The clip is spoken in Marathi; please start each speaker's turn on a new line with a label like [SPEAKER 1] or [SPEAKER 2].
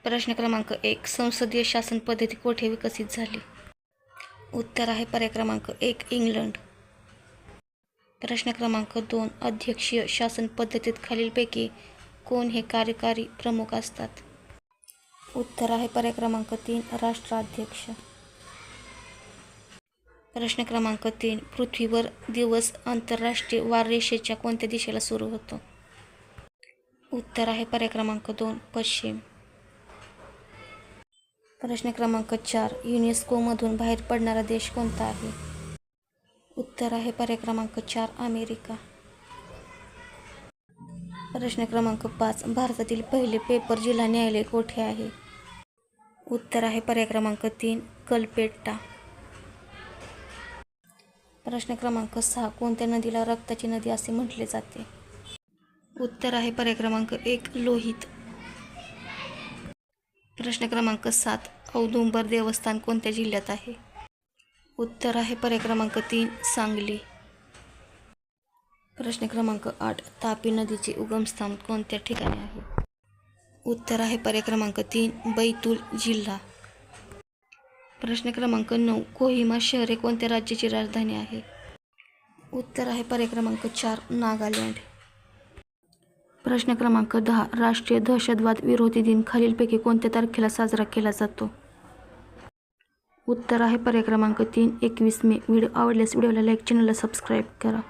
[SPEAKER 1] प्रश्न क्रमांक 1. संसदीय शासन पद्धती कोठे विकसित झाली? उत्तर आहे पर्याय क्रमांक 1. इंग्लंड. प्रश्न क्रमांक 2. अध्यक्षीय शासन पद्धतीत खालीलपैकी कोण हे कार्यकारी प्रमुख असतात? उत्तर आहे पर्याय क्रमांक 3. राष्ट्राध्यक्ष. प्रश्न क्रमांक 3. पृथ्वीवर दिवस आंतरराष्ट्रीय वाररेषेच्या कोणत्या दिशेला सुरू होतो? उत्तर आहे पर्याय क्रमांक 2. पश्चिम. प्रश्न क्रमांक 4. युनेस्कोमधून बाहेर पडणारा देश कोणता आहे? उत्तर आहे पर्याय क्रमांक 4. अमेरिका. प्रश्न क्रमांक 5. भारतातील पहिले पेपर जिल्हा न्यायालय कोठे आहे? उत्तर आहे पर्याय क्रमांक 3. कलपेट्टा. प्रश्न क्रमांक 6. कोणत्या नदीला रक्ताची नदी असे म्हटले जाते? उत्तर आहे पर्याय क्रमांक 1. लोहित. प्रश्न क्रमांक 7. औदुंबर देवस्थान कोणत्या जिल्ह्यात आहे? उत्तर आहे पर्याय क्रमांक 3. सांगली. प्रश्न क्रमांक 8. तापी नदीचे उगमस्थान कोणत्या ठिकाणी आहे? उत्तर आहे पर्याय क्रमांक 3. बैतूल जिल्हा. प्रश्न क्रमांक 9. कोहिमा शहर हे कोणत्या राज्याची राजधानी आहे? उत्तर आहे पर्याय क्रमांक 4. नागालँड. प्रश्न क्रमांक 10. राष्ट्रीय दहशतवाद विरोधी दिन खालीलपैकी कोणत्या तारखेला साजरा केला जातो? उत्तर आहे पर्याय क्रमांक 3. 21 मे. व्हिडिओ आवडल्यास व्हिडिओला लाईक, चॅनलला सबस्क्राईब करा.